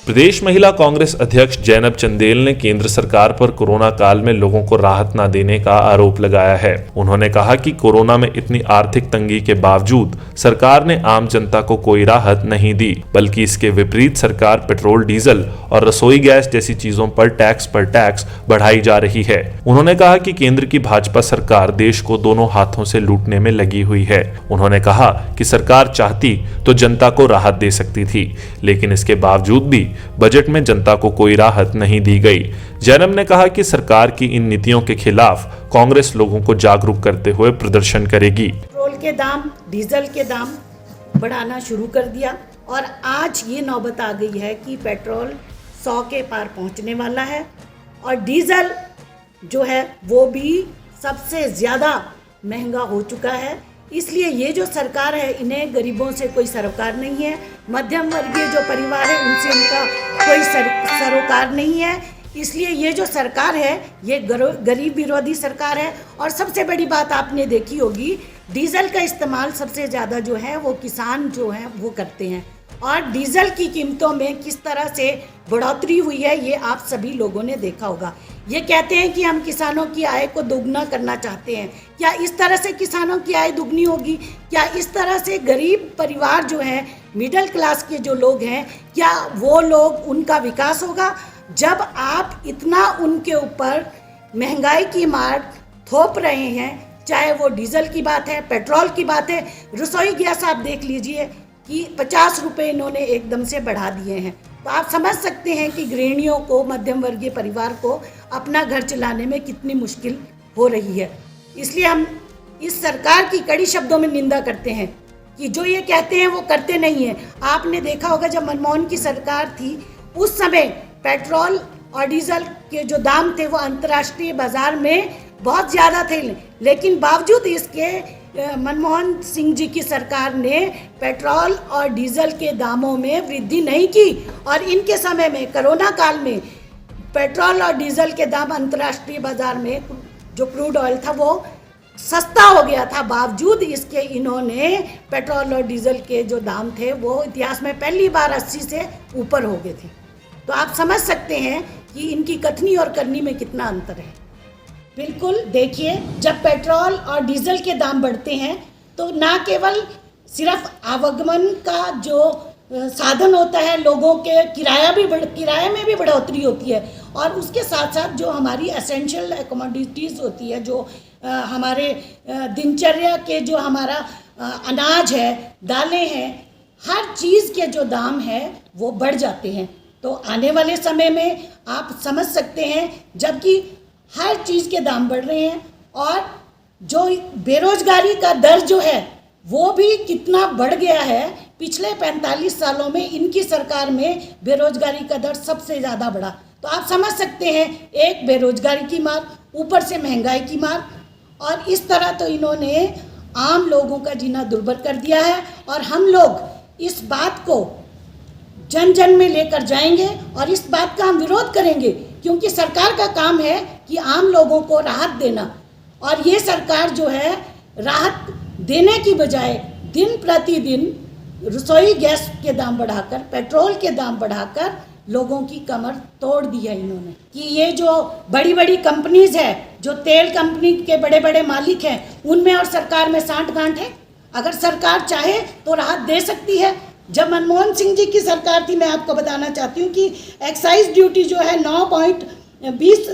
प्रदेश महिला कांग्रेस अध्यक्ष जैनब चंदेल ने केंद्र सरकार पर कोरोना काल में लोगों को राहत न देने का आरोप लगाया है। उन्होंने कहा कि कोरोना में इतनी आर्थिक तंगी के बावजूद सरकार ने आम जनता को कोई राहत नहीं दी, बल्कि इसके विपरीत सरकार पेट्रोल, डीजल और रसोई गैस जैसी चीजों पर टैक्स बढ़ाई जा रही है। उन्होंने कहा कि केंद्र की भाजपा सरकार देश को दोनों हाथों से लूटने में लगी हुई है। उन्होंने कहा कि सरकार चाहती तो जनता को राहत दे सकती थी, लेकिन इसके बावजूद भी बजट में जनता को कोई राहत नहीं दी गई। जैनब ने कहा कि सरकार की इन नीतियों के खिलाफ कांग्रेस लोगों को जागरूक करते हुए प्रदर्शन करेगी। पेट्रोल के दाम, डीजल के दाम बढ़ाना शुरू कर दिया और आज ये नौबत आ गई है कि पेट्रोल 100 के पार पहुंचने वाला है और डीजल जो है वो भी सबसे ज़्यादा महंगा हो चुका है। इसलिए ये जो सरकार है, इन्हें गरीबों से कोई सरोकार नहीं है, मध्यम वर्गीय जो परिवार है उनसे उनका कोई सरोकार नहीं है। इसलिए ये जो सरकार है ये गरीब विरोधी सरकार है। और सबसे बड़ी बात आपने देखी होगी, डीजल का इस्तेमाल सबसे ज़्यादा जो है वो किसान जो हैं वो करते हैं और डीजल की कीमतों में किस तरह से बढ़ोतरी हुई है ये आप सभी लोगों ने देखा होगा। ये कहते हैं कि हम किसानों की आय को दोगुना करना चाहते हैं। क्या इस तरह से किसानों की आय दुगनी होगी? क्या इस तरह से गरीब परिवार जो हैं, मिडिल क्लास के जो लोग हैं, क्या वो लोग उनका विकास होगा? जब आप इतना उनके ऊपर महंगाई की मार थोप रहे हैं, चाहे वो डीजल की बात है, पेट्रोल की बात है, रसोई गैस आप देख लीजिए कि 50 रुपये इन्होंने एकदम से बढ़ा दिए हैं। तो आप समझ सकते हैं कि गृहिणियों को, मध्यम वर्गीय परिवार को अपना घर चलाने में कितनी मुश्किल हो रही है। इसलिए हम इस सरकार की कड़ी शब्दों में निंदा करते हैं कि जो ये कहते हैं वो करते नहीं हैं। आपने देखा होगा जब मनमोहन की सरकार थी उस समय पेट्रोल और डीजल के जो दाम थे वो अंतर्राष्ट्रीय बाजार में बहुत ज़्यादा थे, लेकिन बावजूद इसके मनमोहन सिंह जी की सरकार ने पेट्रोल और डीजल के दामों में वृद्धि नहीं की और इनके समय में, कोरोना काल में, पेट्रोल और डीजल के दाम अंतर्राष्ट्रीय बाजार में जो क्रूड ऑयल था वो सस्ता हो गया था। बावजूद इसके इन्होंने पेट्रोल और डीजल के जो दाम थे वो इतिहास में पहली बार 80 से ऊपर हो गए थे। तो आप समझ सकते हैं कि इनकी कथनी और करनी में कितना अंतर है। बिल्कुल देखिए, जब पेट्रोल और डीजल के दाम बढ़ते हैं तो ना केवल सिर्फ आवागमन का जो साधन होता है, लोगों के किराए में भी बढ़ोतरी होती है और उसके साथ साथ जो हमारी एसेंशियल कमोडिटीज़ होती है, जो हमारे दिनचर्या के जो हमारा अनाज है, दालें हैं, हर चीज़ के जो दाम है वो बढ़ जाते हैं। तो आने वाले समय में आप समझ सकते हैं, जबकि हर चीज़ के दाम बढ़ रहे हैं और जो बेरोजगारी का दर जो है वो भी कितना बढ़ गया है। पिछले 45 सालों में इनकी सरकार में बेरोजगारी का दर सबसे ज़्यादा बढ़ा। तो आप समझ सकते हैं, एक बेरोजगारी की मार, ऊपर से महंगाई की मार, और इस तरह तो इन्होंने आम लोगों का जीना दुर्भर कर दिया है। और हम लोग इस बात को जन जन में लेकर जाएंगे और इस बात का हम विरोध करेंगे, क्योंकि सरकार का काम है कि आम लोगों को राहत देना। और ये सरकार जो है राहत देने की बजाय दिन प्रतिदिन रसोई गैस के दाम बढ़ाकर, पेट्रोल के दाम बढ़ाकर लोगों की कमर तोड़ दी है इन्होंने। कि ये जो बड़ी बड़ी कंपनीज है, जो तेल कंपनी के बड़े बड़े मालिक हैं, उनमें और सरकार में सांठ-गांठ है। अगर सरकार चाहे तो राहत दे सकती है। जब मनमोहन सिंह जी की सरकार थी, मैं आपको बताना चाहती हूँ कि एक्साइज ड्यूटी जो है 9.20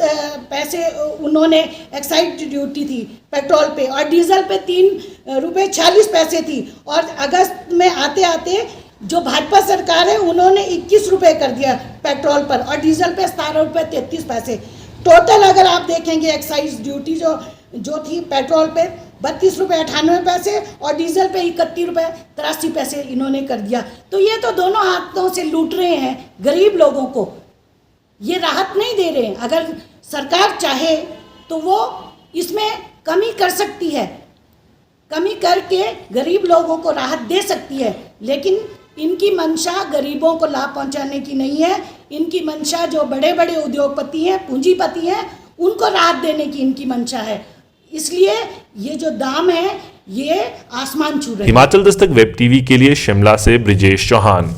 पैसे उन्होंने एक्साइज ड्यूटी थी पेट्रोल पे, और डीजल पे 3 रुपये 46 पैसे थी। और अगस्त में आते आते जो भाजपा सरकार है उन्होंने 21 रुपये कर दिया पेट्रोल पर और डीजल पे 17 रुपये 33 पैसे। टोटल अगर आप देखेंगे एक्साइज ड्यूटी जो थी पेट्रोल पे 32 रुपये 98 पैसे और डीजल पे 31 रुपये 83 पैसे इन्होंने कर दिया। तो ये तो दोनों हाथों से लूट रहे हैं गरीब लोगों को, ये राहत नहीं दे रहे हैं। अगर सरकार चाहे तो वो इसमें कमी कर सकती है, कमी करके गरीब लोगों को राहत दे सकती है, लेकिन इनकी मंशा गरीबों को लाभ पहुंचाने की नहीं है। इनकी मंशा जो बड़े बड़े उद्योगपति हैं, पूंजीपति हैं, उनको राहत देने की इनकी मंशा है। इसलिए ये जो दाम है ये आसमान छू रहे हैं। हिमाचल दस्तक वेब टीवी के लिए शिमला से ब्रिजेश चौहान।